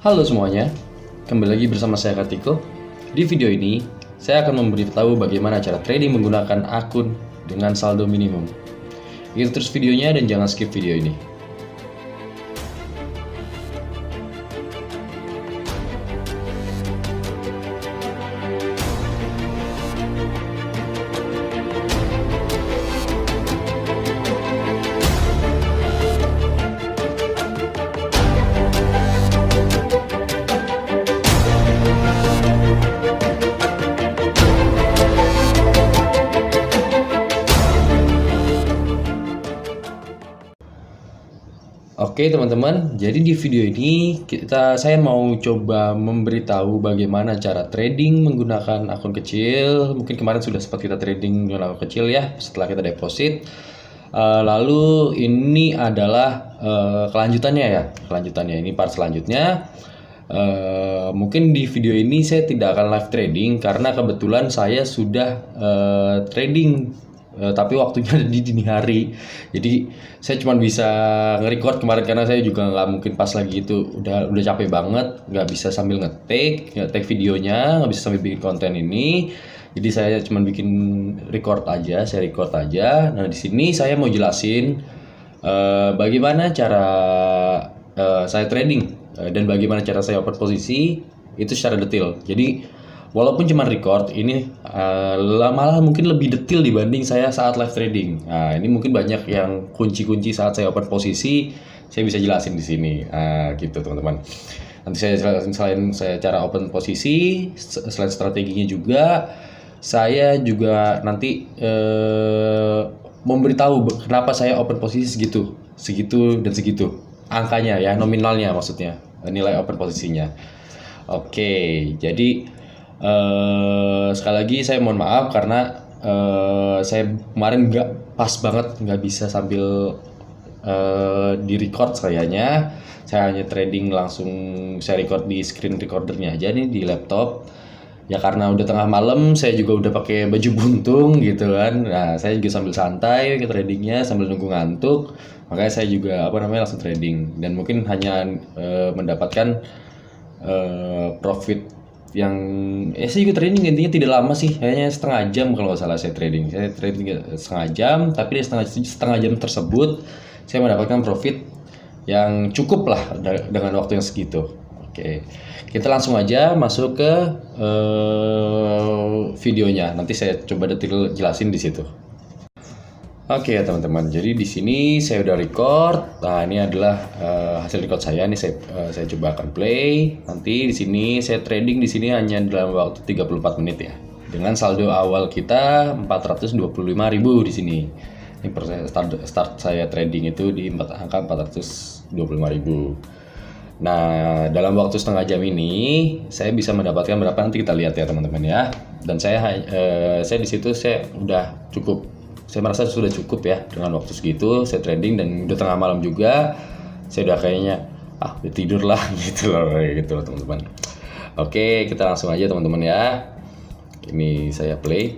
Halo semuanya, kembali lagi bersama saya Katiko. Di video ini, saya akan memberitahu bagaimana cara trading menggunakan akun dengan saldo minimum. Ikuti terus videonya dan jangan skip video ini. Oke teman-teman, jadi di video ini saya mau coba memberitahu bagaimana cara trading menggunakan akun kecil. Mungkin kemarin sudah sempat kita trading dengan akun kecil ya, setelah kita deposit. Lalu ini adalah kelanjutannya ini part selanjutnya. Mungkin di video ini saya tidak akan live trading karena kebetulan saya sudah trading. Tapi waktunya ada di dini hari, jadi saya cuma bisa nge-record kemarin karena saya juga nggak mungkin pas lagi itu udah capek banget, nggak bisa sambil nge-take videonya, nggak bisa sambil bikin konten ini, jadi saya cuma bikin record aja. Nah di sini saya mau jelasin bagaimana cara saya trading dan bagaimana cara saya open posisi itu secara detail. Jadi walaupun cuma record, ini malah mungkin lebih detail dibanding saya saat live trading. Nah, ini mungkin banyak yang kunci-kunci saat saya open posisi, saya bisa jelasin di sini. Gitu teman-teman. Nanti saya jelasin selain saya cara open posisi, selain strateginya juga, saya juga nanti memberitahu kenapa saya open posisi segitu dan segitu. Angkanya ya, nominalnya maksudnya, nilai open posisinya. Oke, jadi sekali lagi saya mohon maaf karena saya kemarin nggak pas banget, nggak bisa sambil di record kayaknya. Saya hanya trading langsung, saya record di screen recordernya aja nih di laptop. Ya karena udah tengah malam, saya juga udah pakai baju buntung gitu kan. Nah saya juga sambil santai ke tradingnya sambil nunggu ngantuk. Makanya saya juga langsung trading dan mungkin hanya mendapatkan profit yang saya juga trading intinya tidak lama sih, kayaknya setengah jam kalau nggak salah saya trading setengah jam, tapi di setengah jam tersebut saya mendapatkan profit yang cukup lah dengan waktu yang segitu. Oke, kita langsung aja masuk ke videonya, nanti saya coba detail jelasin di situ. Oke ya teman-teman, jadi di sini saya udah record. Nah ini adalah hasil record saya. Ini saya coba akan play. Nanti di sini saya trading di sini hanya dalam waktu 34 menit ya. Dengan saldo awal kita 425.000 di sini. Ini start saya trading itu di angka 425.000. Nah dalam waktu setengah jam ini saya bisa mendapatkan berapa, nanti kita lihat ya teman-teman ya. Dan saya di situ saya udah cukup. Saya merasa sudah cukup ya dengan waktu segitu saya trading, dan udah tengah malam juga. Saya udah kayaknya udah tidur lah gitu loh teman-teman. Oke, kita langsung aja teman-teman ya. Ini saya play.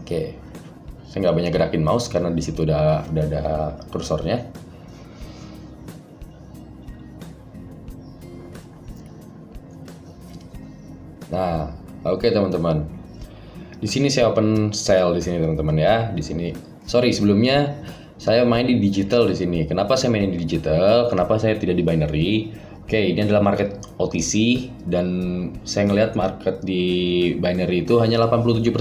Oke. Saya nggak banyak gerakin mouse karena di situ udah ada kursornya. Nah, oke teman-teman. Di sini saya open sell di sini teman-teman ya. Di sini, sebelumnya saya main di digital di sini. Kenapa saya main di digital? Kenapa saya tidak di binary? Oke, ini adalah market OTC dan saya ngelihat market di binary itu hanya 87%.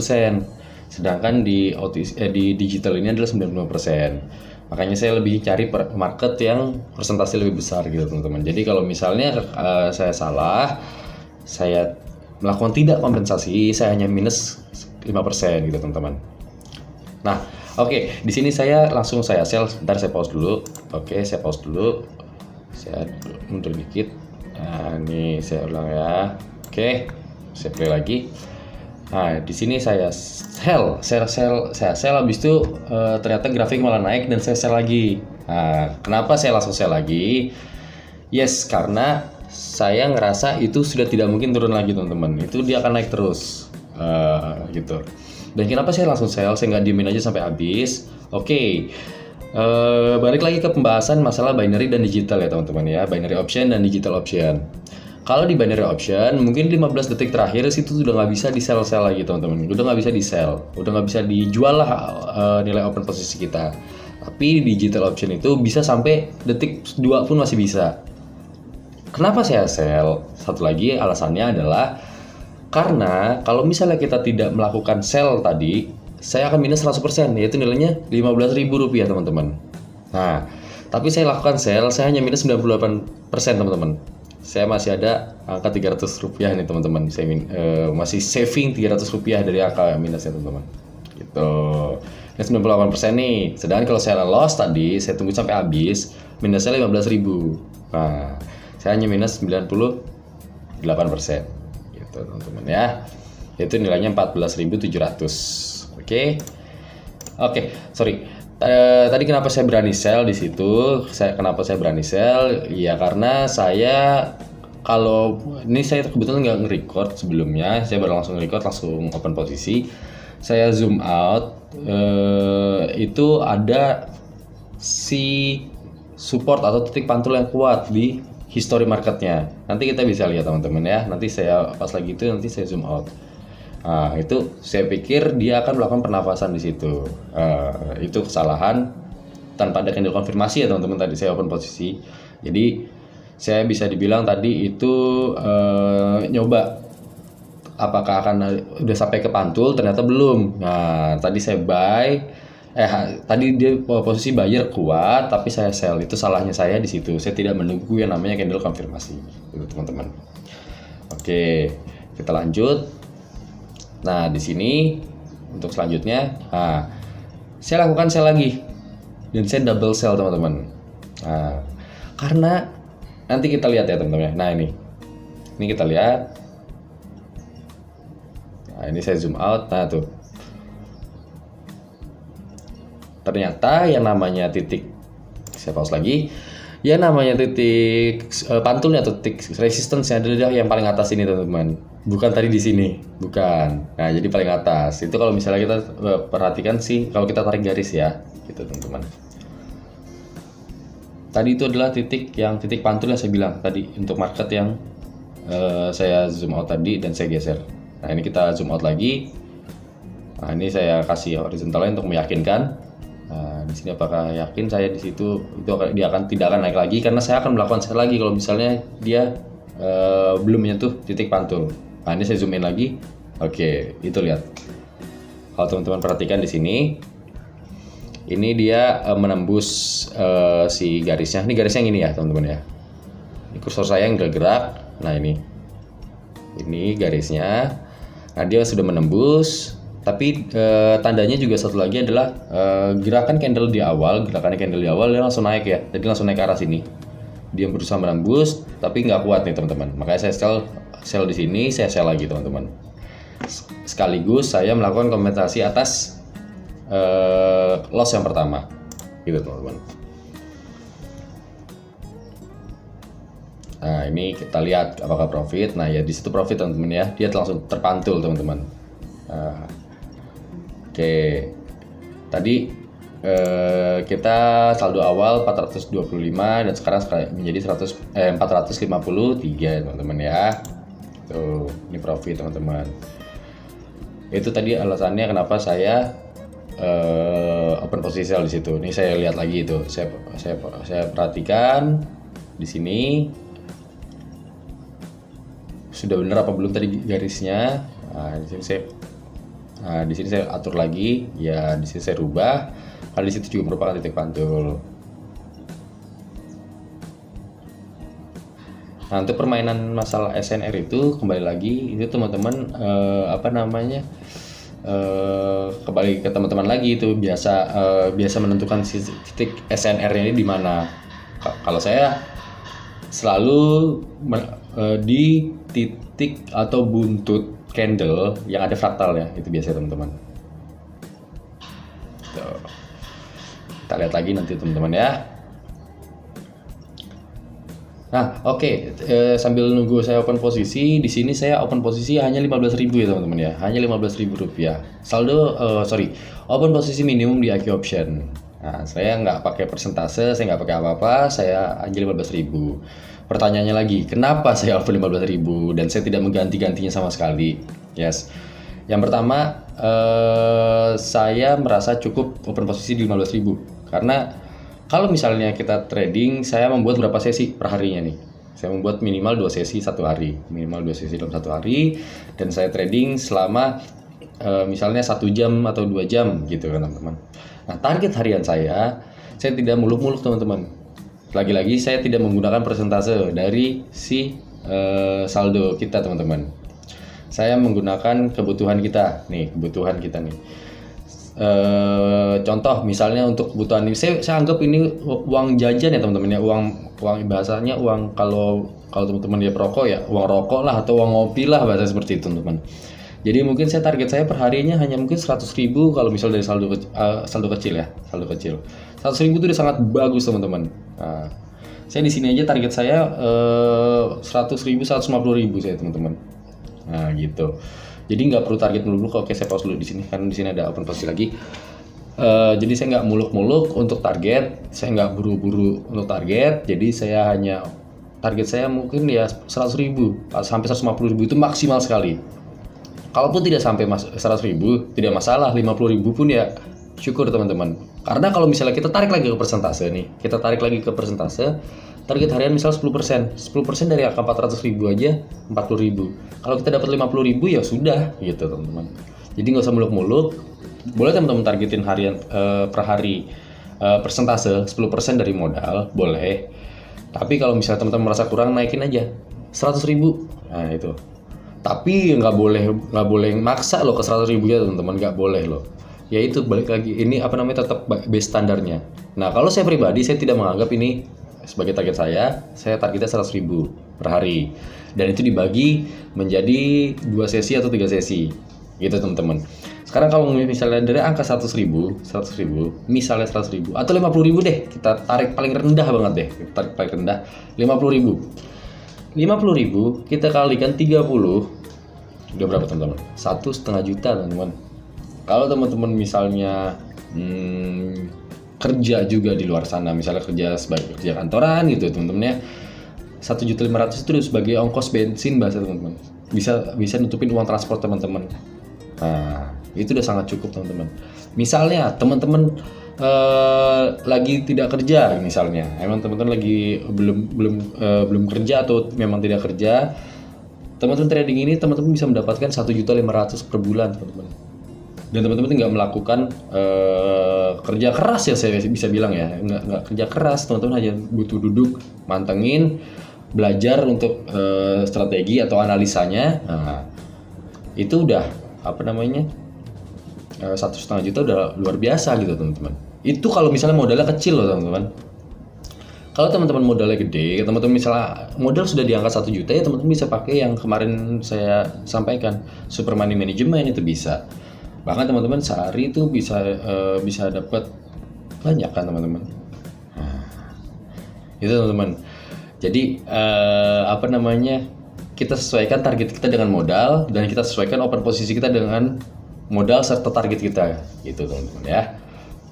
Sedangkan di OTC di digital ini adalah 95%. Makanya saya lebih cari market yang persentase lebih besar gitu teman-teman. Jadi kalau misalnya saya salah, saya melakukan tidak kompensasi, saya hanya minus 5% gitu teman-teman. Nah, oke, di sini saya sell. Sebentar saya pause dulu. Oke, saya pause dulu. Saya mundur dikit. Nah, ini saya ulang ya. Oke, saya play lagi. Nah, di sini saya sell habis itu ternyata grafik malah naik dan saya sell lagi. Nah, kenapa saya langsung sell lagi? Yes, karena saya ngerasa itu sudah tidak mungkin turun lagi teman-teman. Itu dia akan naik terus. Gitu. Dan kenapa saya langsung sell? Saya nggak diemin aja sampai habis. Oke. Balik lagi ke pembahasan masalah binary dan digital ya teman-teman ya, binary option dan digital option. Kalau di binary option mungkin 15 detik terakhir situ udah nggak bisa di sell lagi teman-teman, udah nggak bisa di sell, udah nggak bisa dijual lah nilai open posisi kita. Tapi di digital option itu bisa sampai detik 2 pun masih bisa. Kenapa saya sell? Satu lagi alasannya adalah karena kalau misalnya kita tidak melakukan sell tadi, saya akan minus 100%, yaitu nilainya Rp15.000 teman-teman. Nah, tapi saya lakukan sell, saya hanya minus 98% teman-teman. Saya masih ada angka Rp300 nih teman-teman. Saya masih saving Rp300 dari angka minusnya teman-teman. Gitu. Minus 98% nih. Sedangkan kalau saya loss tadi, saya tunggu sampai habis, minusnya Rp15.000. Nah, saya hanya minus 98%. Gitu teman-teman ya. Itu nilainya 14.700. Oke, sorry. Tadi kenapa saya berani sell di situ? Kenapa saya berani sell? Ya karena saya kalau ini saya kebetulan nggak nge-record sebelumnya, saya baru langsung nge-record, langsung open posisi. Saya zoom out, itu ada si support atau titik pantul yang kuat di history marketnya. Nanti kita bisa lihat teman-teman ya. Nanti saya pas lagi itu nanti saya zoom out. Nah, itu saya pikir dia akan melakukan pernafasan di situ. Itu kesalahan tanpa ada candle konfirmasi ya teman-teman, tadi saya open posisi. Jadi saya bisa dibilang tadi itu nyoba apakah akan udah sampai ke pantul, ternyata belum. Nah, tadi saya buy, tadi dia posisi buyer kuat, tapi saya sell. Itu salahnya saya di situ. Saya tidak menunggu yang namanya candle konfirmasi, gitu teman-teman. Oke, kita lanjut. Nah, di sini untuk selanjutnya, saya lakukan sell lagi dan saya double sell teman-teman. Nah, karena nanti kita lihat ya teman-teman. Nah, ini kita lihat. Nah, ini saya zoom out. Nah, tuh. Ternyata yang namanya titik, saya pause lagi. Ya namanya titik pantulnya atau titik resistance-nya adalah yang paling atas ini teman-teman. Bukan tadi di sini, bukan. Nah, jadi paling atas. Itu kalau misalnya kita perhatikan sih, kalau kita tarik garis ya, gitu teman-teman. Tadi itu adalah titik pantul yang saya bilang tadi untuk market yang saya zoom out tadi dan saya geser. Nah, ini kita zoom out lagi. Nah, ini saya kasih horizontalnya untuk meyakinkan. Nah, di sini apakah yakin saya di situ dia tidak akan naik lagi karena saya akan melakukan sell lagi kalau misalnya dia belum menyentuh titik pantul. Nah, ini saya zoom in lagi. Oke, itu lihat. Kalau teman-teman perhatikan di sini, ini dia menembus si garisnya. Ini garisnya yang ini ya, teman-teman ya. Ini kursor saya yang bergerak. Nah, ini garisnya. Nah, dia sudah menembus. Tapi tandanya juga satu lagi adalah gerakan candle di awal dia langsung naik ya. Jadi langsung naik ke arah sini. Dia berusaha menembus, tapi nggak kuat nih teman-teman. Makanya saya sell di sini, saya sell lagi teman-teman. Sekaligus saya melakukan kompensasi atas loss yang pertama, gitu teman-teman. Nah, ini kita lihat apakah profit. Nah, ya di situ profit teman-teman ya. Dia langsung terpantul teman-teman. Oke, tadi kita saldo awal 425 dan sekarang menjadi 453 teman-teman ya. Tuh, ini profit teman-teman. Itu tadi alasannya kenapa saya open posisi sell di situ. Ini saya lihat lagi itu. Saya perhatikan di sini sudah benar apa belum tadi garisnya. Nah, di sini saya atur lagi, ya di sini saya rubah. Karena di situ juga merupakan titik pantul. Nah, untuk permainan masalah SNR itu kembali lagi itu teman-teman kembali ke teman-teman lagi itu biasa menentukan titik SNR-nya ini di mana. Kalau saya selalu di titik atau buntut candle yang ada fraktalnya, itu biasa teman-teman. Kita lihat lagi nanti teman-teman ya. Nah, oke. Sambil nunggu saya open posisi, di sini saya open posisi hanya 15.000 ya teman-teman ya, hanya Rp15.000. Saldo, open posisi minimum di IQ option. Nah, saya nggak pakai persentase, saya nggak pakai apa-apa, saya aja 15.000. Pertanyaannya lagi, kenapa saya offer 15.000 dan saya tidak mengganti-gantinya sama sekali? Yes. Yang pertama, saya merasa cukup open posisi di 15.000. Karena kalau misalnya kita trading, saya membuat berapa sesi per harinya nih? Saya membuat minimal 2 sesi satu hari, minimal 2 sesi dalam satu hari, dan saya trading selama misalnya 1 jam atau 2 jam gitu kan teman-teman. Nah, target harian saya tidak muluk-muluk teman-teman. Lagi-lagi saya tidak menggunakan persentase dari si saldo kita teman-teman. Saya menggunakan kebutuhan kita nih, contoh misalnya untuk kebutuhan ini, saya anggap ini uang jajan ya teman-teman ya, uang bahasanya uang, kalau teman-teman dia perokok ya uang rokok lah, atau uang ngopi lah, bahasa seperti itu teman-teman. Jadi mungkin target saya per harinya hanya mungkin 100.000 kalau misal dari saldo kecil ya, saldo kecil. 100.000 itu udah sangat bagus teman-teman. Nah, saya di sini aja target saya 100.000, 150.000 saya teman-teman. Nah gitu. Jadi nggak perlu target dulu. Oke, saya pause dulu di sini karena di sini ada open posisi lagi. Jadi saya nggak muluk-muluk untuk target, saya nggak buru-buru untuk target. Jadi saya hanya target saya mungkin ya 100.000 sampai 150.000 itu maksimal sekali. Kalaupun tidak sampai 100.000 tidak masalah, 50.000 pun ya syukur teman-teman. Karena kalau misalnya kita tarik lagi ke persentase nih, target harian misal 10%, 10% dari angka 400.000 aja 40.000. Kalau kita dapat 50.000 ya sudah gitu teman-teman. Jadi nggak usah muluk-muluk. Boleh teman-teman targetin harian per hari persentase 10% dari modal, boleh. Tapi kalau misalnya teman-teman merasa kurang, naikin aja 100.000. Nah itu. Tapi nggak boleh maksa loh ke 100.000 ya teman-teman, nggak boleh loh. Ya itu balik lagi, ini tetap base standarnya. Nah kalau saya pribadi, saya tidak menganggap ini sebagai target saya targetnya 100.000 per hari. Dan itu dibagi menjadi 2 sesi atau 3 sesi gitu teman-teman. Sekarang kalau misalnya dari angka 100.000, misalnya 100.000 atau 50.000 deh, kita tarik paling rendah banget deh, 50.000 kita kalikan 30, udah berapa teman-teman? 1,5 juta teman-teman. Kalau teman-teman misalnya kerja juga di luar sana, misalnya kerja sebagai kerja kantoran gitu teman-teman ya, 1.500.000 itu sebagai ongkos bensin bahasa teman-teman. Bisa nutupin uang transport teman-teman. Nah itu udah sangat cukup teman-teman. Misalnya teman-teman lagi tidak kerja, misalnya emang teman-teman lagi belum kerja atau memang tidak kerja, teman-teman trading ini teman-teman bisa mendapatkan 1.500.000 per bulan teman-teman. Dan teman-teman nggak melakukan kerja keras ya, saya bisa bilang ya, nggak kerja keras, teman-teman hanya butuh duduk mantengin, belajar untuk strategi atau analisanya. Nah itu udah 1,5 juta udah luar biasa gitu teman-teman. Itu kalau misalnya modalnya kecil loh teman-teman. Kalau teman-teman modalnya gede, teman-teman misalnya modal sudah di angka 1 juta ya, teman-teman bisa pakai yang kemarin saya sampaikan, Super Money Management, itu bisa. Bahkan teman-teman sehari itu bisa dapat banyak kan teman-teman. Nah, itu teman-teman. Jadi kita sesuaikan target kita dengan modal, dan kita sesuaikan open posisi kita dengan modal serta target kita gitu teman-teman ya.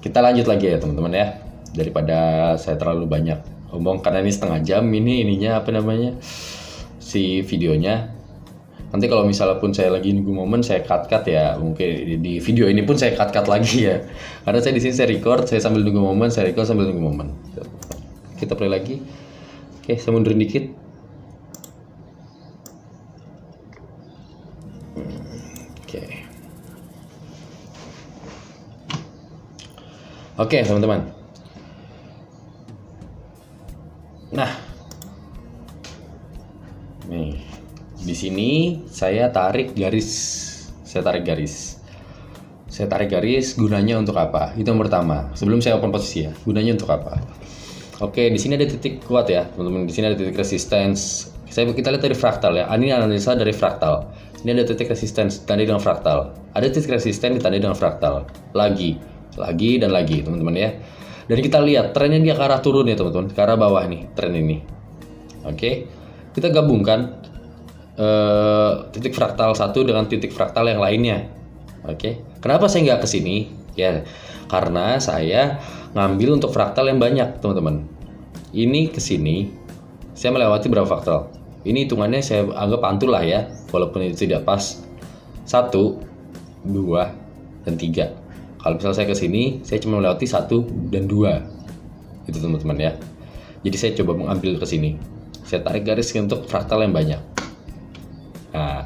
Kita lanjut lagi ya teman-teman ya, daripada saya terlalu banyak ngomong karena ini setengah jam si videonya. Nanti kalau misalnya pun saya lagi nunggu momen, saya cut ya, mungkin di video ini pun saya cut lagi ya, karena saya di sini saya record, saya sambil nunggu momen, saya record sambil nunggu momen. Kita play lagi. Oke, saya mundurin dikit. Oke, teman-teman. Nah, nih di sini saya tarik garis. Gunanya untuk apa? Itu yang pertama. Sebelum saya open posisi ya, gunanya untuk apa? Oke, di sini ada titik kuat ya, teman-teman. Di sini ada titik resistance. Kita lihat dari fraktal ya. Ini analisa dari fraktal. Ini ada titik resistance ditandai dengan fraktal. Ada titik resistance ditandai dengan fraktal. Lagi dan lagi teman-teman ya. Dan kita lihat trennya dia ke arah turun ya teman-teman, ke arah bawah nih tren ini. Oke, kita gabungkan titik fraktal satu dengan titik fraktal yang lainnya. Oke, kenapa saya nggak ke sini? Ya, karena saya ngambil untuk fraktal yang banyak, teman-teman. Ini ke sini, saya melewati berapa fraktal? Ini hitungannya saya anggap pantul lah ya, walaupun itu tidak pas. 1, 2, dan 3. Kalau misalnya saya ke sini, saya cuma melewati 1 dan 2. Itu teman-teman ya. Jadi saya coba mengambil ke sini. Saya tarik garis untuk fraktal yang banyak. Nah,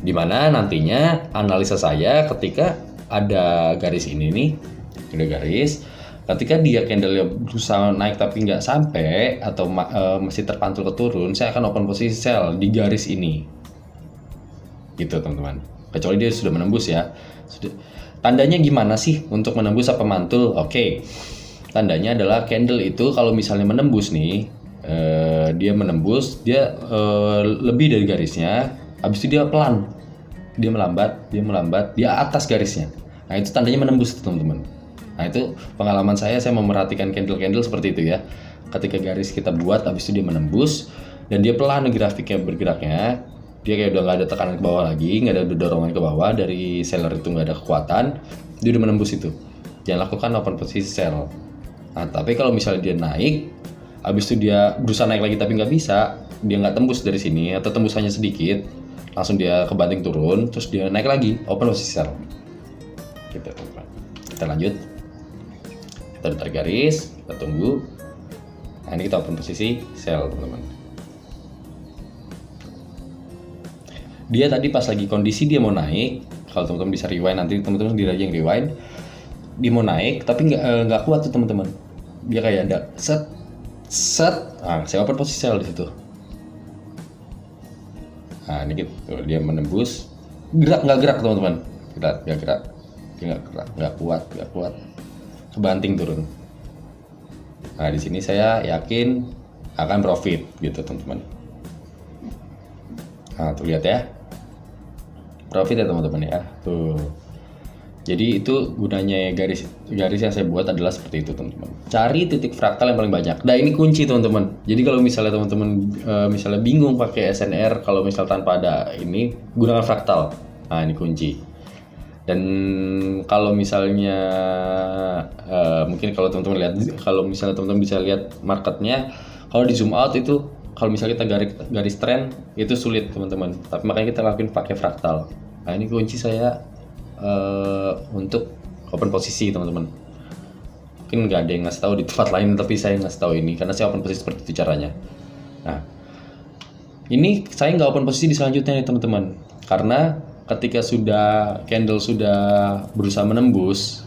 dimana nantinya analisa saya ketika ada garis ini nih, ada garis, ketika dia candle berusaha naik tapi nggak sampai atau masih terpantul ke turun, saya akan open posisi sell di garis ini, gitu teman-teman. Kecuali dia sudah menembus ya. Tandanya gimana sih untuk menembus apa mantul? Oke, tandanya adalah candle itu kalau misalnya menembus nih, dia menembus, dia lebih dari garisnya, habis itu dia pelan, dia melambat, dia atas garisnya. Nah itu tandanya menembus teman-teman. Nah itu pengalaman saya memperhatikan candle-candle seperti itu ya. Ketika garis kita buat, habis itu dia menembus dan dia pelan grafiknya bergeraknya, dia kayak udah nggak ada tekanan ke bawah lagi, nggak ada dorongan ke bawah dari seller itu, nggak ada kekuatan, dia udah menembus itu. Jangan lakukan open posisi sell. Nah tapi kalau misalnya dia naik, habis itu dia berusaha naik lagi tapi nggak bisa, dia nggak tembus dari sini atau tembus hanya sedikit, langsung dia kebanting turun, terus dia naik lagi, open posisi sell. Gitu teman-teman. Kita lanjut. Kita tarik garis, kita tunggu. Nah ini kita open posisi sell teman-teman. Dia tadi pas lagi kondisi dia mau naik, kalau teman-teman bisa rewind nanti teman-teman sendiri aja yang rewind. Dia mau naik tapi nggak kuat tuh teman-teman. Dia kayak ada set. Nah, saya open posisi sell di situ. Nah ini gitu, dia menembus, nggak gerak teman-teman, nggak gerak, dia nggak kuat, kebanting turun. Nah di sini saya yakin akan profit gitu teman-teman. Nah tuh lihat ya, profit ya teman-teman ya, tuh. Jadi itu gunanya garis yang saya buat adalah seperti itu teman-teman. Cari titik fraktal yang paling banyak. Nah ini kunci teman-teman. Jadi kalau misalnya teman-teman misalnya bingung pakai SNR, kalau misal tanpa ada ini, gunakan fraktal. Nah ini kunci. Dan kalau misalnya mungkin kalau teman-teman lihat, kalau misalnya teman-teman bisa lihat marketnya, kalau di zoom out itu, kalau misalnya kita garis tren itu sulit teman-teman. Tapi makanya kita lakuin pakai fraktal. Nah ini kunci saya untuk open posisi teman-teman. Mungkin nggak ada yang ngasih tahu di tempat lain, tapi saya ngasih tahu ini karena saya open posisi seperti itu caranya. Nah ini saya nggak open posisi di selanjutnya nih teman-teman, karena ketika candle sudah berusaha menembus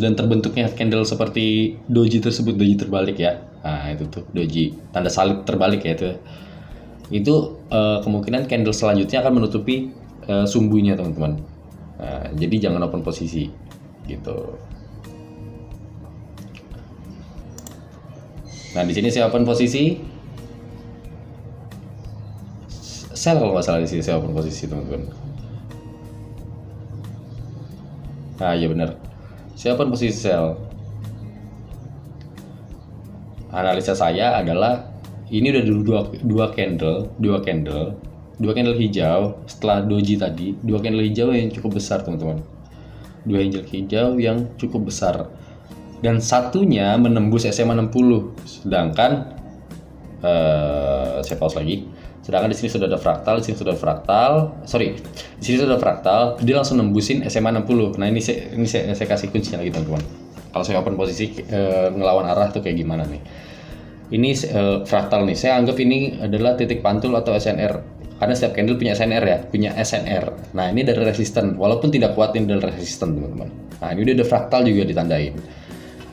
dan terbentuknya candle seperti doji tersebut, doji terbalik ya. Nah itu tuh doji, tanda salib terbalik ya itu kemungkinan candle selanjutnya akan menutupi sumbunya teman-teman. Nah, jadi jangan open posisi gitu. Nah di sini saya open posisi sell, kalau nggak salah di sini saya open posisi teman-teman. Nah iya benar, saya open posisi sell. Analisa saya adalah ini udah dua candle hijau setelah doji tadi, 2 candle hijau yang cukup besar teman-teman, 2 candle hijau yang cukup besar, dan satunya menembus SMA 60, sedangkan saya pause lagi. Sedangkan di sini sudah ada fraktal, di sini sudah fraktal, dia langsung nembusin SMA 60. Nah ini saya kasih kuncinya lagi teman-teman. Kalau saya open posisi ngelawan arah tuh kayak gimana nih? Ini fraktal nih, saya anggap ini adalah titik pantul atau SNR. Karena setiap candle punya SNR ya, punya SNR. Nah ini dari resisten, walaupun tidak kuat ini dari resisten teman-teman. Nah ini udah ada fraktal juga ditandain.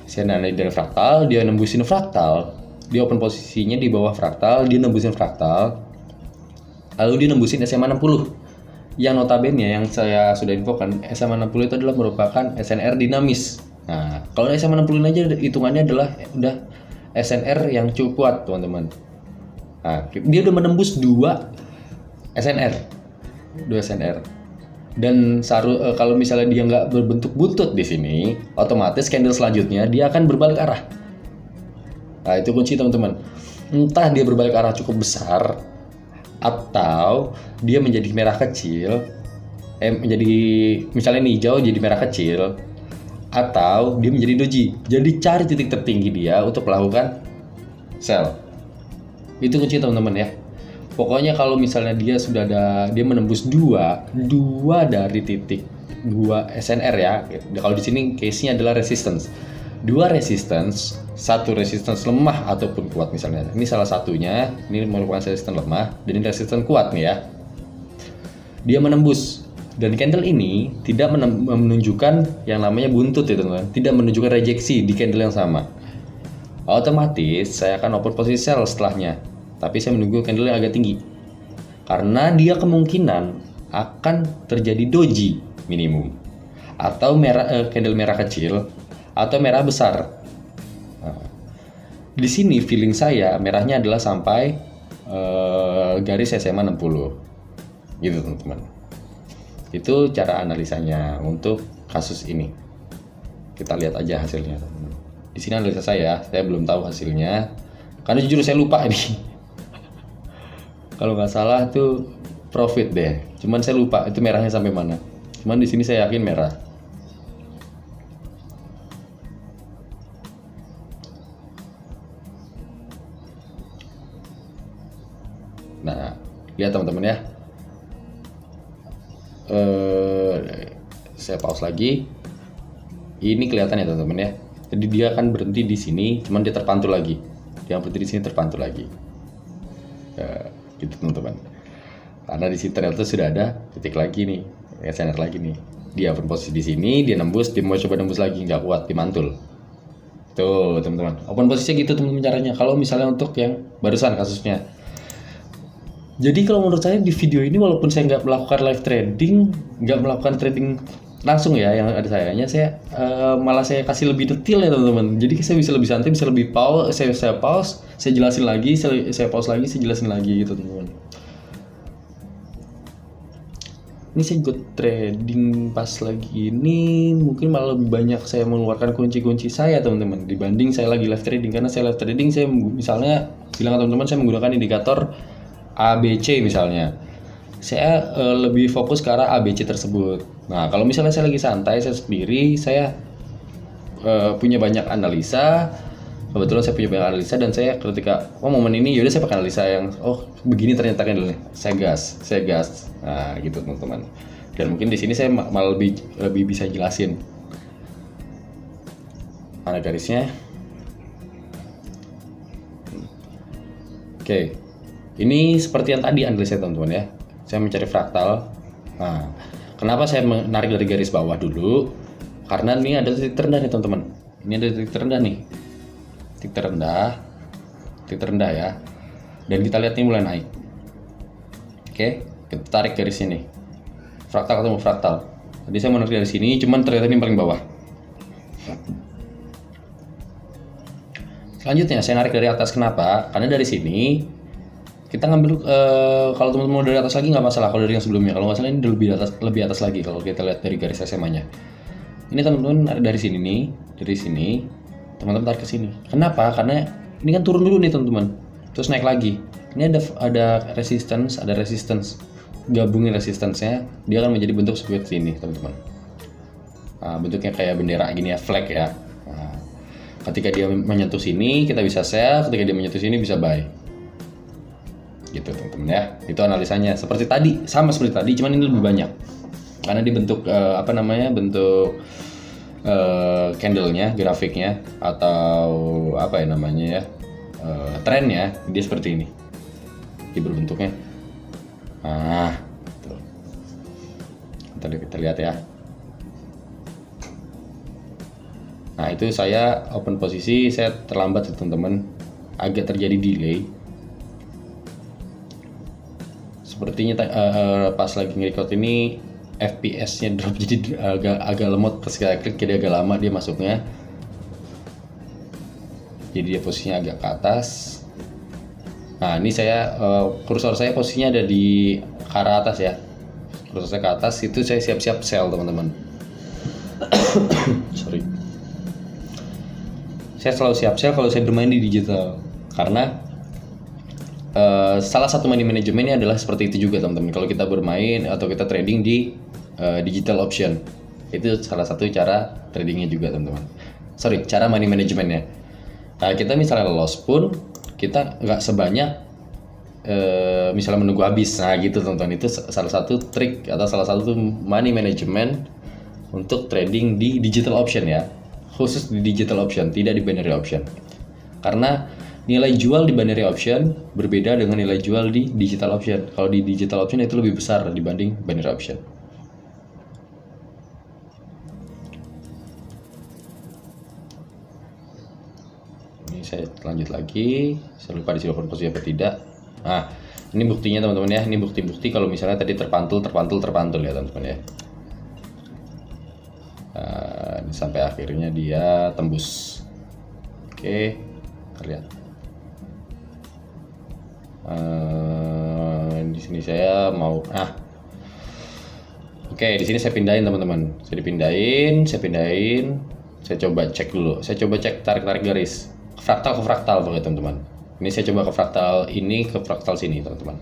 Saya nandain dari fraktal, dia nembusin fraktal, dia open posisinya di bawah fraktal, dia nembusin fraktal, lalu dia nembusin SMA 60. Yang notabene yang saya sudah infokan, SMA 60 itu adalah merupakan SNR dinamis. Nah kalau SMA 60 aja hitungannya adalah udah SNR yang cukup kuat teman-teman. Nah dia udah menembus 2 SNR. Dan kalau misalnya dia nggak berbentuk buntut di sini, otomatis candle selanjutnya dia akan berbalik arah. Nah itu kunci teman-teman. Entah dia berbalik arah cukup besar, atau dia menjadi merah kecil, menjadi misalnya ini hijau jadi merah kecil, atau dia menjadi doji. Jadi cari titik tertinggi dia untuk melakukan sell. Itu kunci teman-teman ya. Pokoknya kalau misalnya dia menembus dua dari titik 2 SNR ya. Kalau di sini case-nya adalah resistance. 2 resistance, 1 resistance lemah ataupun kuat misalnya. Ini salah satunya, ini merupakan resistance lemah dan ini resistance kuat nih ya. Dia menembus dan candle ini tidak menunjukkan yang namanya buntut ya teman-teman. Tidak menunjukkan rejeksi di candle yang sama. Otomatis saya akan open posisi sell setelahnya. Tapi saya menunggu candle yang agak tinggi. Karena dia kemungkinan akan terjadi doji minimum. Atau candle merah kecil atau merah besar. Nah, di sini feeling saya merahnya adalah sampai garis SMA 60. Gitu teman-teman. Itu cara analisanya untuk kasus ini. Kita lihat aja hasilnya. Di sini analisa saya belum tahu hasilnya. Karena jujur saya lupa ini. Kalau nggak salah tuh profit deh. Cuman saya lupa itu merahnya sampai mana. Cuman di sini saya yakin merah. Nah, lihat teman-teman ya. Saya pause lagi. Ini kelihatan ya teman-teman ya. Jadi dia akan berhenti di sini, cuman dia terpantul lagi. Dia berhenti di sini terpantul lagi. Ya, gitu teman-teman. Karena di sini ternyata sudah ada titik lagi nih, SNR lagi nih. Dia open posisi di sini, dia nembus, dia mau coba nembus lagi, nggak kuat, dimantul. Tuh teman-teman. Open posisinya gitu teman-teman caranya. Kalau misalnya untuk yang barusan kasusnya. Jadi kalau menurut saya di video ini walaupun saya nggak melakukan live trading, nggak melakukan trading langsung ya yang ada sayanya, saya malah saya kasih lebih detail ya teman-teman. Jadi saya bisa lebih santai, bisa lebih pause, saya pause, saya jelasin lagi, saya pause lagi, saya jelasin lagi gitu teman-teman. Ini saya ikut trading pas lagi ini mungkin malah lebih banyak saya mengeluarkan kunci-kunci saya teman-teman dibanding saya lagi live trading. Karena saya live trading saya misalnya bilang teman-teman saya menggunakan indikator ABC misalnya, saya lebih fokus ke arah ABC tersebut. Nah kalau misalnya saya lagi santai, saya sendiri, saya punya banyak analisa. Kebetulan saya punya banyak analisa dan saya ketika momen ini yaudah saya pakai analisa yang begini ternyata kan saya gas. Nah gitu teman-teman. Dan mungkin di sini saya malah lebih bisa jelasin mana garisnya. Oke. Ini seperti yang tadi analisa teman-teman ya. Saya mencari fraktal. Nah, kenapa saya menarik dari garis bawah dulu? Karena ini ada titik terendah nih teman-teman. Ini ada titik terendah nih. Titik terendah ya. Dan kita lihat ini mulai naik. Oke, kita tarik garis ini. Fraktal ketemu fraktal. Tadi saya menarik dari sini, cuman ternyata ini paling bawah. Selanjutnya saya narik dari atas. Kenapa? Karena dari sini kita ngambil kalau teman-teman dari atas lagi nggak masalah. Kalau dari yang sebelumnya, kalau nggak salah ini lebih atas lagi kalau kita lihat dari garis SMA-nya. Ini teman-teman dari sini nih, dari sini teman-teman tarik ke sini. Kenapa? Karena ini kan turun dulu nih teman-teman, terus naik lagi. Ini ada resistance, gabungin resistance-nya, dia akan menjadi bentuk seperti ini teman-teman. Nah, bentuknya kayak bendera gini ya, flag ya. Nah, ketika dia menyentuh sini kita bisa sell, ketika dia menyentuh sini bisa buy. Gitu teman-teman ya, itu analisanya seperti tadi, sama seperti tadi, cuman ini lebih banyak karena dibentuk bentuk candlenya, grafiknya atau apa ya namanya ya, trennya dia seperti ini, dia berbentuknya. Nah, tuh. Kita lihat ya. Nah itu saya open posisi, saya terlambat teman-teman, agak terjadi delay. Sepertinya pas lagi nge-record ini FPS-nya drop jadi agak lemot, pas saya klik jadi agak lama dia masuknya. Jadi dia posisinya agak ke atas. Nah ini saya kursor saya posisinya ada di ke arah atas ya. Kursor saya ke atas, itu saya siap-siap sell teman-teman. Sorry. Saya selalu siap sell kalau saya bermain di digital karena salah satu money manajemennya adalah seperti itu juga teman-teman. Kalau kita bermain atau kita trading di digital option, Itu salah satu cara tradingnya juga teman-teman. Sorry, cara money managementnya. Nah, kita misalnya loss pun kita nggak sebanyak misalnya menunggu habis. Nah gitu teman-teman, itu salah satu trik atau salah satu money management untuk trading di digital option ya, khusus di digital option, tidak di binary option. Karena nilai jual di binary option berbeda dengan nilai jual di digital option. Kalau di digital option itu lebih besar dibanding binary option. Ini saya lanjut lagi, saya lupa di silver posisi apa tidak. Nah, ini buktinya teman-teman ya. Ini bukti-bukti kalau misalnya tadi terpantul ya teman-teman ya. Nah, sampai akhirnya dia tembus. Oke, terlihat. Di sini saya mau oke, di sini saya pindahin teman-teman. Saya pindahin. Saya coba cek dulu. Saya coba cek tarik garis fraktal ke fraktal pakai teman-teman. Ini saya coba ke fraktal ini ke fraktal sini teman-teman.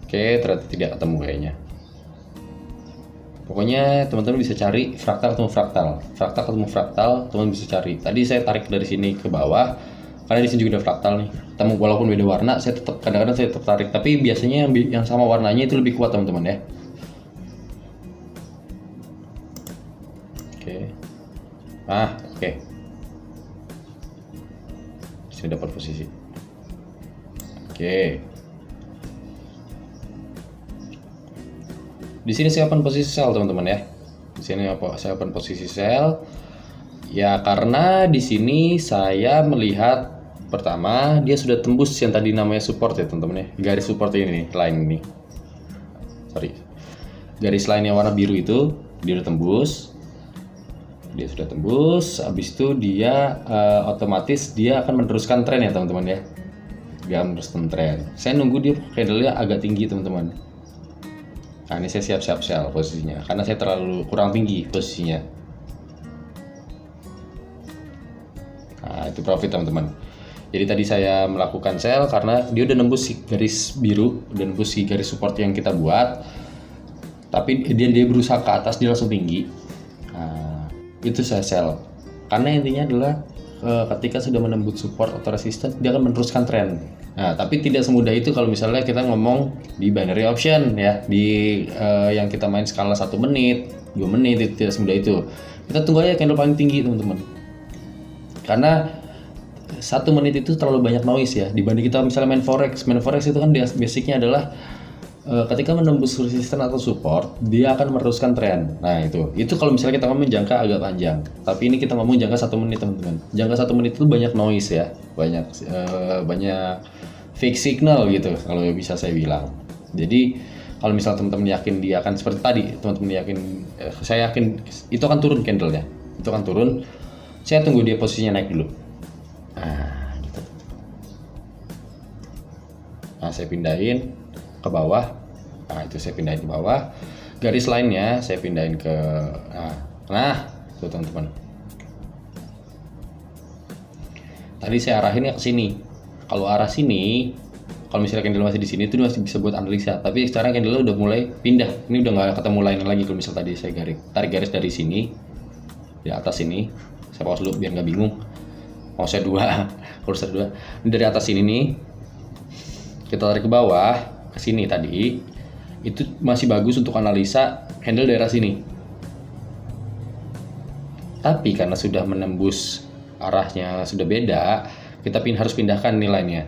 Oke, ternyata tidak ketemu kayaknya. Pokoknya teman-teman bisa cari fraktal ketemu fraktal, teman bisa cari. Tadi saya tarik dari sini ke bawah, karena di sini juga ada fraktal nih. Temu walaupun beda warna, saya tetap kadang-kadang saya tetap tarik. Tapi biasanya yang sama warnanya itu lebih kuat teman-teman ya. Oke. Sini dapat posisi. Oke. Di sini saya open posisi sell teman-teman ya. Di sini saya open posisi sell. Ya karena di sini saya melihat pertama dia sudah tembus yang tadi namanya support ya teman-teman ya. Garis support ini nih, line ini. Garis line yang warna biru itu dia sudah tembus. Habis itu dia otomatis dia akan meneruskan tren ya teman-teman ya. Dia meneruskan tren. Saya nunggu dia candle-nya agak tinggi teman-teman. Nah ini saya siap-siap sell posisinya karena saya terlalu kurang tinggi posisinya. Nah itu profit teman-teman. Jadi tadi saya melakukan sell karena dia udah nembus si garis biru, udah nembus si garis support yang kita buat. Tapi dia berusaha ke atas, dia langsung tinggi. Nah, itu saya sell. Karena intinya adalah ketika sudah menembus support atau resistance, dia akan meneruskan tren. Nah, tapi tidak semudah itu kalau misalnya kita ngomong di binary option ya, di yang kita main skala 1 menit, 2 menit, itu tidak semudah itu. Kita tunggu aja candle paling tinggi teman-teman. Karena 1 menit itu terlalu banyak noise ya, dibanding kita misalnya main forex itu kan basicnya adalah ketika menembus resistance atau support, dia akan meneruskan tren. Nah itu kalau misalnya kita ngomong jangka agak panjang. Tapi ini kita ngomong jangka 1 menit teman-teman. Jangka 1 menit itu banyak noise ya, banyak fake signal gitu kalau bisa saya bilang. Jadi kalau misalnya teman-teman yakin dia akan seperti tadi, teman-teman yakin, saya yakin itu akan turun candlenya, itu akan turun. Saya tunggu dia posisinya naik dulu. Nah, gitu. Nah saya pindahin ke bawah. Nah itu saya pindahin ke bawah. Garis lainnya saya pindahin ke tuh teman-teman. Tadi saya arahinnya ke sini. Kalau arah sini, kalau misalnya candle masih di sini itu masih bisa buat analisa. Tapi sekarang candle udah mulai pindah. Ini udah nggak ketemu line lagi. Kalau misalnya tadi saya tarik garis dari sini di atas sini. Saya pause dulu biar nggak bingung. Mouse-nya 2, kursor 2. Ini dari atas sini nih. Kita tarik ke bawah. Ke sini tadi itu masih bagus untuk analisa candle daerah sini. Tapi karena sudah menembus arahnya sudah beda, kita harus pindahkan nilainya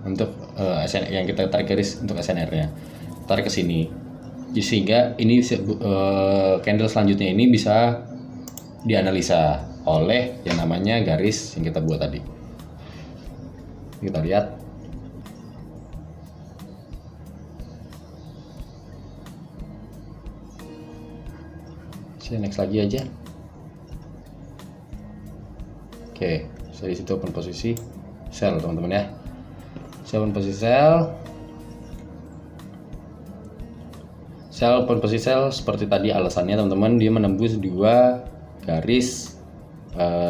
untuk yang kita tarik garis untuk SNR-nya. Tarik ke sini. Sehingga ini candle selanjutnya ini bisa dianalisa oleh yang namanya garis yang kita buat tadi. Kita lihat. Next lagi aja. Oke, saya di situ open posisi sell teman-teman ya. Saya open posisi sell. Open posisi sell seperti tadi alasannya teman-teman, dia menembus 2 garis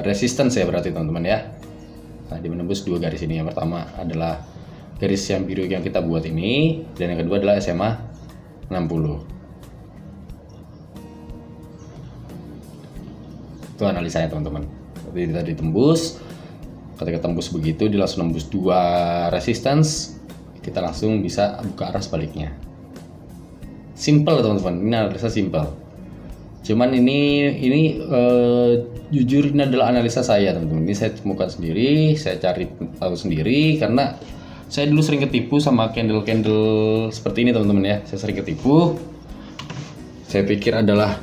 resistance ya berarti teman-teman ya. Nah, dia menembus 2 garis ini. Yang pertama adalah garis yang biru yang kita buat ini, dan yang kedua adalah SMA 60. Itu analisanya teman-teman. Jadi tadi tembus, ketika tembus begitu dia langsung nembus 2 resistance, kita langsung bisa buka arah sebaliknya. Simple teman-teman, ini analisa simple. Cuman ini jujur ini adalah analisa saya teman-teman. Ini saya temukan sendiri, saya cari tahu sendiri karena saya dulu sering ketipu sama candle seperti ini teman-teman ya. Saya sering ketipu. Saya pikir adalah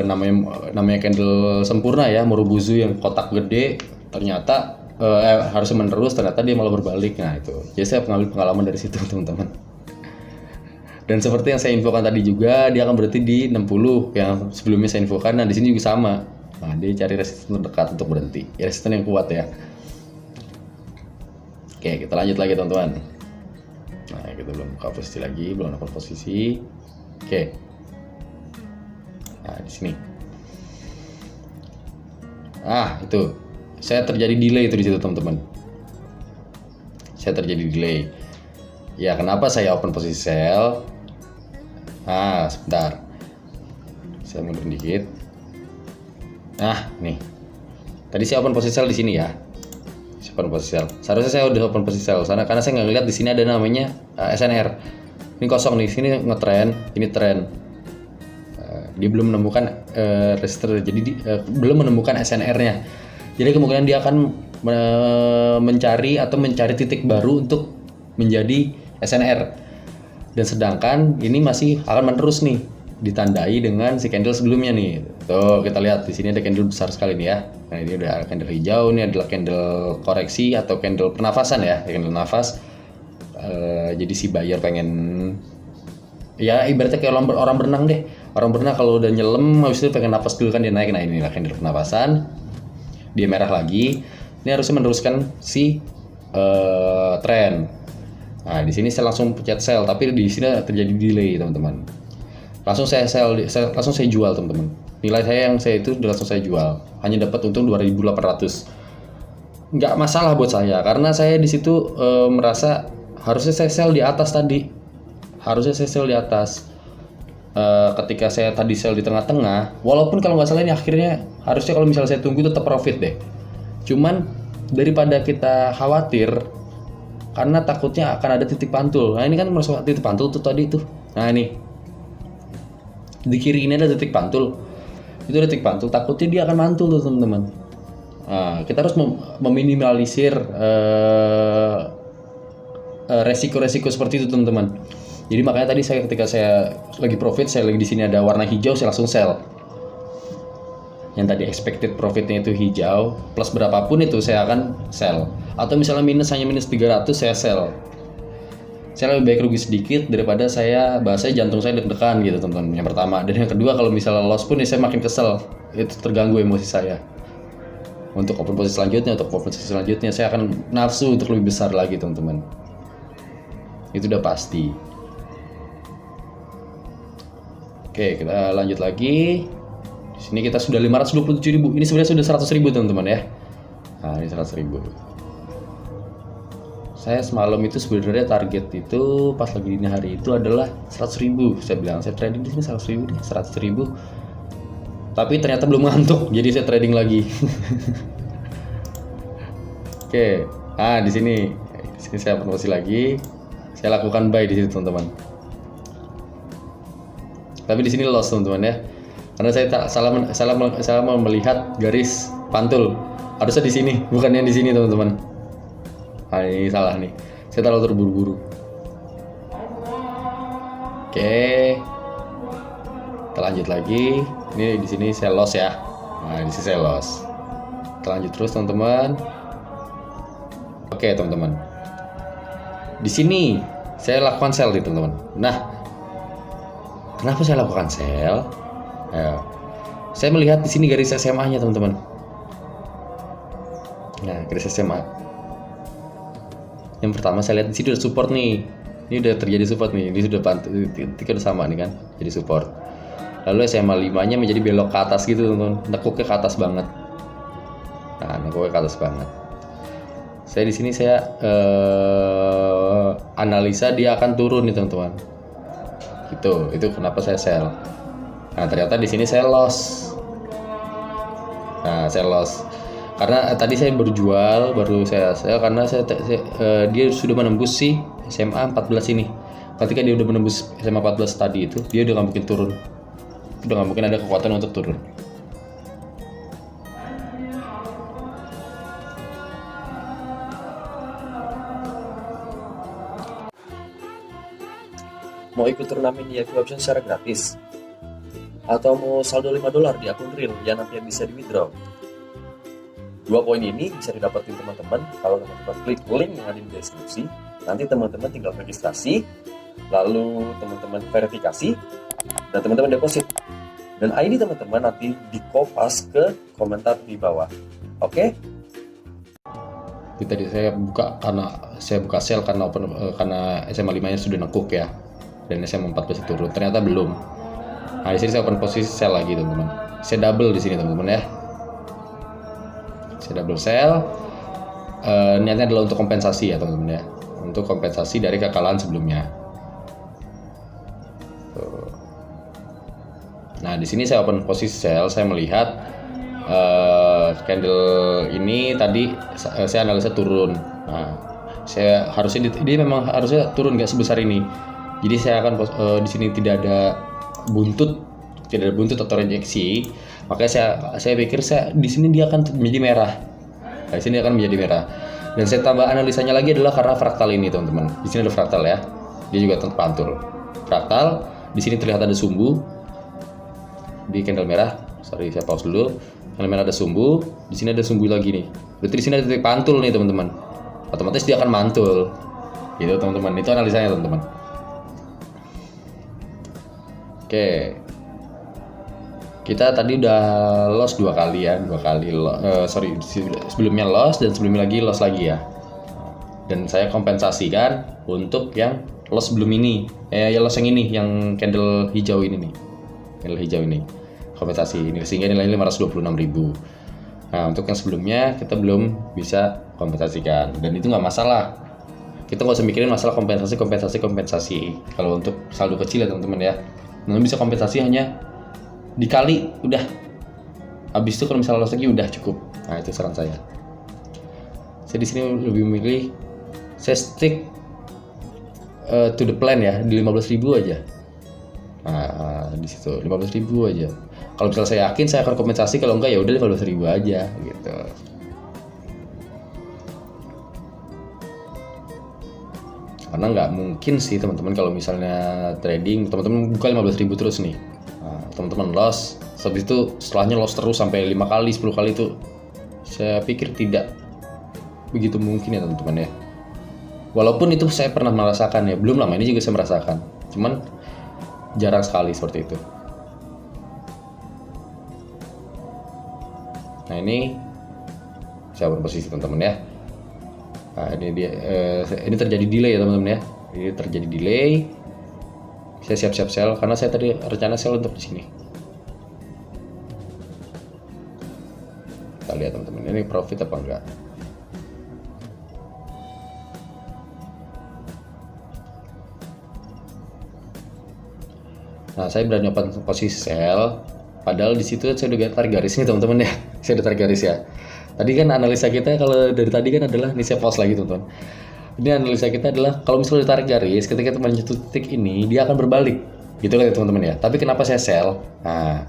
namanya candle sempurna ya, Murubuzu yang kotak gede, ternyata harusnya menerus, ternyata dia malah berbalik. Nah itu, jadi saya mengambil pengalaman dari situ teman-teman. Dan seperti yang saya infokan tadi juga, dia akan berhenti di 60 yang sebelumnya saya infokan. Nah di sini juga sama. Nah dia cari resisten terdekat untuk berhenti, ya, resisten yang kuat ya. Oke, kita lanjut lagi teman-teman. Nah kita belum buka posisi lagi, belum dapat posisi. Oke. Nah di sini. Ah itu, saya terjadi delay itu di situ teman-teman. Saya terjadi delay. Ya kenapa saya open posisi sell? Nah sebentar, saya mundur dikit. Nah nih, tadi saya open posisi sell di sini ya. Saya open posisi sell. Seharusnya saya udah open posisi sell sana karena saya nggak lihat di sini ada namanya SNR. Ini kosong nih, sini ngetrend, ini trend. Dia belum menemukan resistor, jadi belum menemukan SNR-nya. Jadi kemungkinan dia akan mencari titik baru untuk menjadi SNR. Dan sedangkan ini masih akan menerus nih, ditandai dengan si candle sebelumnya nih. Tuh kita lihat di sini ada candle besar sekali nih ya. Nah ini udah candle hijau, ini adalah candle koreksi atau candle pernafasan ya, candle nafas. Jadi si buyer pengen, ya ibaratnya kayak orang berenang deh. Orang berenang kalau udah nyelam habis itu pengen nafas dulu kan dia naik. Nah inilah candle pernafasan. Dia merah lagi. Ini harusnya meneruskan si tren. Nah di sini saya langsung pencet sell, tapi di sini terjadi delay teman-teman. Langsung saya sell, langsung saya jual teman-teman. Nilai saya yang saya itu langsung saya jual. Hanya dapat untung 2.800. Nggak masalah buat saya karena saya di situ merasa harusnya saya sell di atas tadi. Harusnya saya sell di atas. Ketika saya tadi sell di tengah-tengah, walaupun kalau nggak salah ini akhirnya harusnya kalau misalnya saya tunggu tetap profit deh. Cuman daripada kita khawatir karena takutnya akan ada titik pantul. Nah ini kan masuk titik pantul tuh tadi tuh. Nah ini di kiri ini ada titik pantul. Itu ada titik pantul, takutnya dia akan mantul tuh teman-teman. Nah, kita harus meminimalisir resiko-resiko seperti itu teman-teman. Jadi makanya tadi saya ketika saya lagi profit, saya lagi di sini ada warna hijau, saya langsung sell. Yang tadi expected profitnya itu hijau, plus berapapun itu saya akan sell. Atau misalnya hanya minus 300 saya sell. Saya lebih baik rugi sedikit daripada bahasanya jantung saya deg-degan gitu teman-teman. Yang pertama, dan yang kedua kalau misalnya loss pun ya saya makin kesel. Itu terganggu emosi saya. Untuk open posisi selanjutnya saya akan nafsu untuk lebih besar lagi teman-teman. Itu udah pasti. Oke, kita lanjut lagi. Di sini kita sudah 527.000. Ini sebenarnya sudah 100.000 teman-teman ya. Nah, ini 100.000. Saya semalam itu sebenarnya target itu pas lagi dini hari itu adalah 100.000. Saya bilang saya trading di sini 100.000 deh, 100.000. Tapi ternyata belum ngantuk, jadi saya trading lagi. Oke, nah di sini saya promosi lagi. Saya lakukan buy di sini teman-teman. Tapi di sini loss teman-teman ya. Karena saya tak salah melihat garis pantul. Harusnya di sini, bukan yang di sini teman-teman. Nah, ini salah nih. Saya terlalu terburu-buru. Oke. Kita lanjut lagi. Ini di sini saya loss ya. Nah, di sini saya loss. Kita lanjut terus teman-teman. Oke, teman-teman. Di sini saya lakukan sell nih, teman-teman. Nah, kenapa saya lakukan sell? Ya, saya melihat di sini garis SMA-nya, teman-teman. Nah, garis SMA. Yang pertama saya lihat di sini udah support nih. Ini udah terjadi support nih. Ini sudah tiga udah sama nih kan. Jadi support. Lalu SMA 5-nya menjadi belok ke atas gitu, teman-teman. Nekuknya ke atas banget. Nah, nekuknya ke atas banget. Saya di sini saya analisa dia akan turun nih teman-teman. Itu kenapa saya sell. Nah ternyata di sini saya loss. Nah saya loss karena tadi saya berjual, baru saya sell karena dia sudah menembus si SMA 14 ini. Ketika dia udah menembus SMA 14 tadi itu, dia udah nggak mungkin turun. Udah nggak mungkin ada kekuatan untuk turun. Mau ikut turnamen VIP option secara gratis? Atau mau saldo $5 di akun real yang nantinya bisa di withdraw? Dua poin ini bisa didapetin teman-teman kalau teman-teman klik link yang ada di deskripsi. Nanti teman-teman tinggal registrasi, lalu teman-teman verifikasi, dan teman-teman deposit. Dan ID teman-teman nanti di-kopas ke komentar di bawah. Oke? Jadi tadi saya buka sell karena SMA 5 nya sudah nekuk ya, dan SMA 14 turun. Ternyata belum. Nah di sini saya open posisi sell lagi teman-teman. Saya double di sini teman-teman ya. Saya double sell. Niatnya adalah untuk kompensasi ya teman-teman ya, untuk kompensasi dari kekalahan sebelumnya. Tuh. Nah di sini saya open posisi sell. Saya melihat candle ini tadi saya analisa turun. Nah saya harusnya dia memang harusnya turun nggak sebesar ini. Jadi saya akan di sini tidak ada buntut atau rejeksi. Makanya saya pikir di sini dia akan menjadi merah. Nah, di sini akan menjadi merah. Dan saya tambah analisanya lagi adalah karena fraktal ini, teman-teman. Di sini ada fraktal ya. Dia juga terpantul. Fraktal, di sini terlihat ada sumbu di candle merah. Sorry, saya pause dulu. Candle merah ada sumbu, di sini ada sumbu lagi nih. Berarti di sini ada titik pantul nih, teman-teman. Otomatis dia akan mantul. Gitu, teman-teman. Itu analisanya, teman-teman. Oke. Kita tadi udah loss dua kali ya, sebelumnya loss dan sebelumnya lagi loss lagi ya. Dan saya kompensasikan untuk yang loss sebelum ini, loss yang ini, yang candle hijau ini nih, candle hijau ini, kompensasi ini sehingga nilainya 525.000. Nah untuk yang sebelumnya kita belum bisa kompensasikan dan itu nggak masalah. Kita nggak usah mikirin masalah kompensasi. Kalau untuk saldo kecil ya teman-teman ya, nanti bisa kompensasi hanya dikali udah, habis itu kalau misalnya loss lagi udah cukup. Nah itu saran saya. Saya di sini lebih memilih saya stick to the plan ya, di 15.000 aja. Nah di situ 15.000 aja. Kalau misalnya saya yakin saya akan kompensasi, kalau enggak ya udah 15.000 aja gitu. Karena nggak mungkin sih teman-teman kalau misalnya trading teman-teman buka 15.000 terus nih. Teman-teman loss, habis itu setelahnya loss terus sampai 5 kali, 10 kali itu saya pikir tidak begitu mungkin ya teman-teman ya. Walaupun itu saya pernah merasakan ya, belum lama ini juga saya merasakan, cuman jarang sekali seperti itu. Nah ini saya berposisi teman-teman ya. Nah ini dia, ini terjadi delay ya teman-teman ya. Ini terjadi delay. Saya siap-siap sell karena saya tadi rencana sell untuk di sini. Kita lihat teman-teman, ini profit apa enggak. Nah, saya berani open posisi sell, padahal di situ saya udah tarik garis nih teman-teman ya. Saya udah tarik garis ya. Tadi kan analisa kita kalau dari tadi kan adalah, ini saya pause lagi teman-teman. Ini analisa kita adalah kalau misalnya ditarik garis, ketika kita menyentuh titik ini dia akan berbalik, gitu kan ya teman-teman ya. Tapi kenapa saya sell? Nah,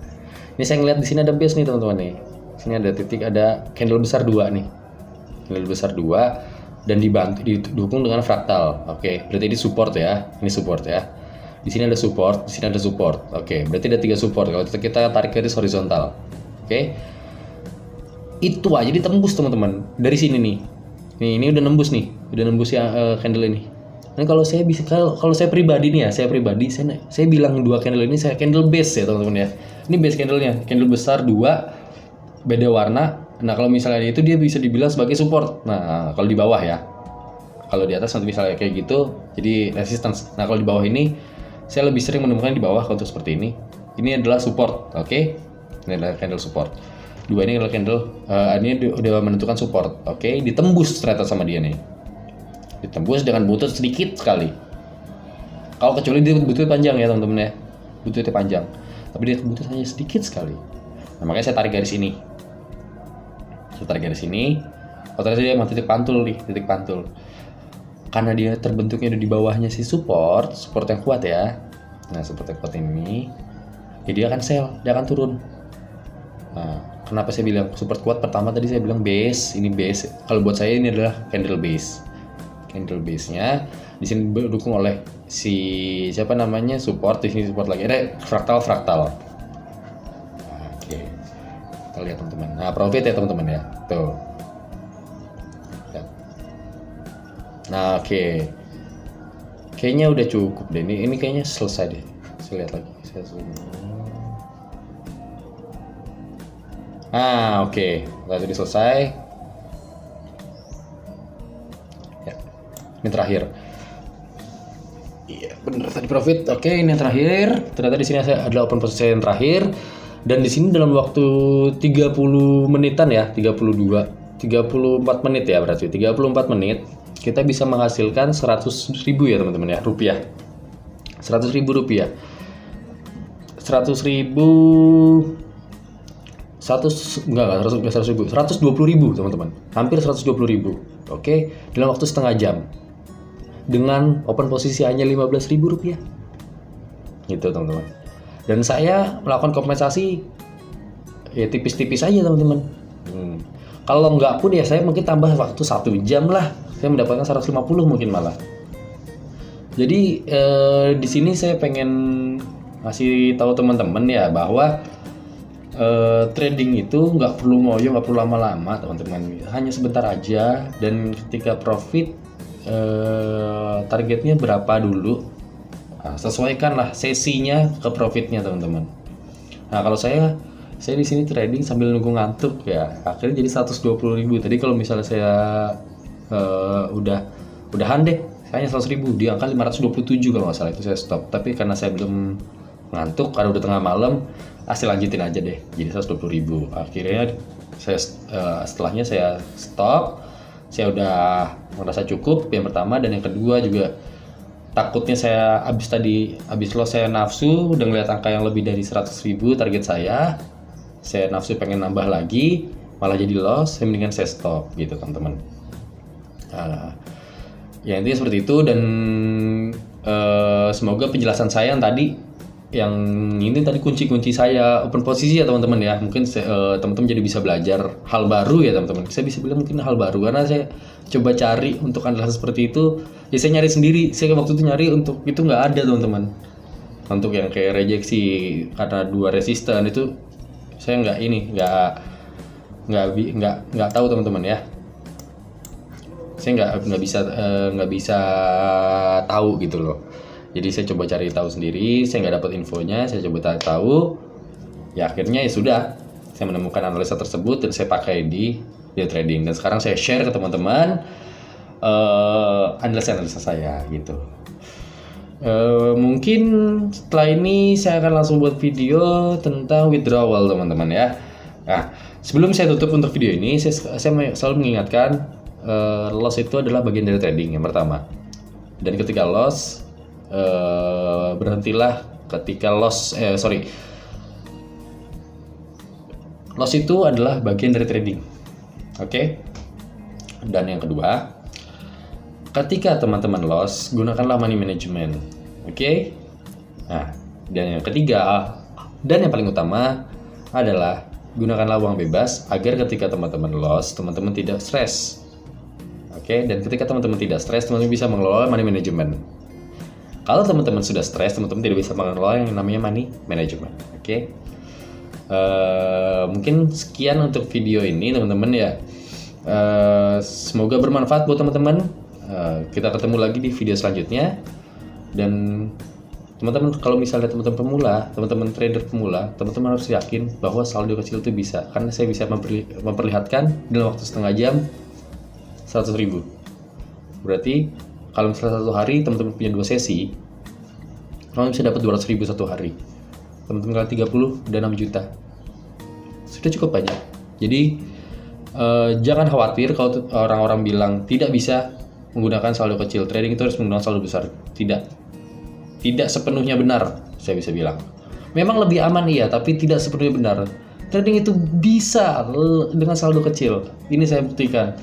ini saya ngeliat di sini ada base nih teman-teman nih. Sini ada titik, ada candle besar 2 nih, candle besar 2 dan didukung dengan fraktal. Oke, berarti ini support ya. Ini support ya. Di sini ada support, di sini ada support. Oke, berarti ada 3 support kalau kita tarik garis horizontal. Oke, itu aja ditembus teman-teman dari sini nih. Nih, ini udah nembus nih, udah nembus ya candle ini. Dan kalau saya bisa, kalau saya pribadi nih ya, saya bilang 2 candle ini saya candle base ya teman-teman ya. Ini base candlenya, candle besar 2, beda warna. Nah kalau misalnya itu dia bisa dibilang sebagai support. Nah kalau di bawah ya, kalau di atas nanti misalnya kayak gitu, jadi resistance. Nah kalau di bawah ini, saya lebih sering menemukan di bawah untuk seperti ini. Ini adalah support, oke? Ini adalah candle support. Dua ini adalah candle, ini udah menentukan support. Oke, ditembus ternyata sama dia nih. Ditembus dengan buntut sedikit sekali. Kalau kecuali dia buntutnya panjang ya teman-teman ya. Buntutnya panjang. Tapi dia buntut hanya sedikit sekali. Nah, makanya saya tarik garis ini. Saya tarik garis ini. Oh, ternyata dia emang titik pantul nih, titik pantul. Karena dia terbentuknya di bawahnya si support yang kuat ya. Nah, support yang kuat ini, ya dia akan sell, dia akan turun. Nah, kenapa saya bilang support kuat? Pertama tadi saya bilang base, ini base. Kalau buat saya ini adalah candle base. Candle base-nya di sini didukung oleh si siapa namanya support, di sini support lagi. Ada fraktal. Oke. Kita lihat teman-teman. Nah, profit ya teman-teman ya. Tuh. Nah, oke. Kayaknya udah cukup deh. Ini kayaknya selesai deh. Saya lihat lagi. Saya zoom. Ah, oke. Tadi selesai. Ya. Ini terakhir. Iya, benar tadi profit. Oke, ini yang terakhir. Ternyata di sini adalah open position yang terakhir. Dan di sini dalam waktu 30 menitan ya, 34 menit ya berarti. 34 menit kita bisa menghasilkan 100.000 ya teman-teman ya, rupiah. 100.000 rupiah. 100.000 120.000 teman-teman, hampir 120.000. Oke, dalam waktu setengah jam dengan open posisi hanya 15.000 rupiah gitu teman-teman. Dan saya melakukan kompensasi ya tipis-tipis aja teman-teman. Kalau nggak pun ya saya mungkin tambah waktu 1 jam lah, saya mendapatkan 150 mungkin malah. Jadi di sini saya pengen ngasih tahu teman-teman ya bahwa trading itu nggak perlu ngoyo, nggak perlu lama-lama teman-teman, hanya sebentar aja. Dan ketika profit targetnya berapa dulu, nah, sesuaikanlah sesinya ke profitnya teman-teman. Nah kalau saya di sini trading sambil nunggu ngantuk ya, akhirnya jadi 120.000. Tadi kalau misalnya saya udahan deh, saya hanya 100.000 di angka 527 kalau nggak salah, itu saya stop. Tapi karena saya belum ngantuk, karena udah tengah malam, saya lanjutin aja deh jadi 120.000. Akhirnya saya setelahnya saya stop. Saya udah merasa cukup yang pertama, dan yang kedua juga takutnya saya habis loss saya nafsu udah ngeliat angka yang lebih dari 100.000 target saya nafsu pengen nambah lagi, malah jadi loss. Saya mendingan saya stop gitu teman-teman. Ya intinya seperti itu. Dan semoga penjelasan saya yang ini tadi kunci-kunci saya open posisi ya teman-teman ya. Mungkin teman-teman jadi bisa belajar hal baru ya teman-teman. Saya bisa bilang mungkin hal baru karena saya coba cari untuk analisis seperti itu. Ya saya nyari sendiri. Saya waktu itu nyari untuk itu nggak ada teman-teman. Untuk yang kayak rejeksi karena 2 resisten itu saya nggak tahu teman-teman ya. Saya nggak bisa tahu gitu loh. Jadi saya coba cari tahu sendiri, saya nggak dapat infonya, saya coba tahu. Ya akhirnya ya sudah, saya menemukan analisa tersebut dan saya pakai di day trading. Dan sekarang saya share ke teman-teman analisa saya gitu. Mungkin setelah ini saya akan langsung buat video tentang withdrawal teman-teman ya. Nah, sebelum saya tutup untuk video ini, saya selalu mengingatkan loss itu adalah bagian dari trading yang pertama. Dan ketika loss, berhentilah ketika loss itu adalah bagian dari trading. Oke? Dan yang kedua, ketika teman-teman loss, gunakanlah money management. Oke? Nah, dan yang ketiga dan yang paling utama adalah gunakanlah uang bebas agar ketika teman-teman loss, teman-teman tidak stres. Oke? Dan ketika teman-teman tidak stres, teman-teman bisa mengelola money management. Kalau teman-teman sudah stres, teman-teman tidak bisa mengelola yang namanya money management. Oke? Mungkin sekian untuk video ini teman-teman ya. Semoga bermanfaat buat teman-teman. Kita ketemu lagi di video selanjutnya. Dan teman-teman, kalau misalnya teman-teman pemula, teman-teman trader pemula, teman-teman harus yakin bahwa saldo kecil itu bisa. Karena saya bisa memperlihatkan dalam waktu setengah jam 100.000. Berarti kalau misalnya satu hari teman-teman punya 2 sesi, teman-teman bisa dapat 200.000 satu hari. Teman-teman kali 30 udah 6 juta. Sudah cukup banyak. Jadi jangan khawatir kalau orang-orang bilang tidak bisa menggunakan saldo kecil, trading itu harus menggunakan saldo besar. Tidak sepenuhnya benar, saya bisa bilang. Memang lebih aman iya, tapi tidak sepenuhnya benar. Trading itu bisa dengan saldo kecil. Ini saya buktikan.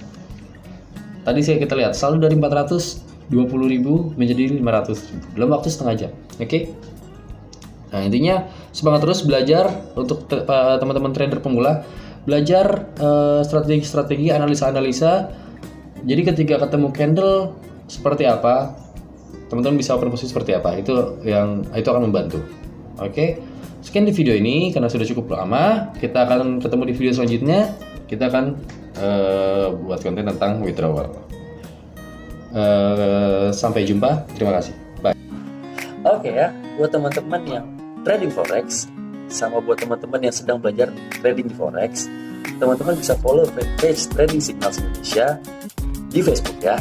Tadi kita lihat saldo dari 420.000 menjadi 500.000 dalam waktu setengah jam. Oke? Nah, intinya semangat terus belajar untuk teman-teman trader pemula, belajar strategi-strategi, analisa-analisa. Jadi ketika ketemu candle seperti apa, teman-teman bisa open posisi seperti apa, itu akan membantu. Oke? Sekian di video ini, karena sudah cukup lama. Kita akan ketemu di video selanjutnya. Kita akan buat konten tentang withdrawal. Sampai jumpa, terima kasih. Bye. Oke ya, buat teman-teman yang trading forex sama buat teman-teman yang sedang belajar trading forex, teman-teman bisa follow page Trading Signals Indonesia di Facebook ya.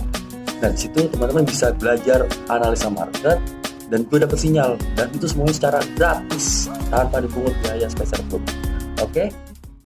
Dan di situ teman-teman bisa belajar analisa market dan gue dapat sinyal, dan itu semuanya secara gratis tanpa dipungut biaya sepeser pun. Oke?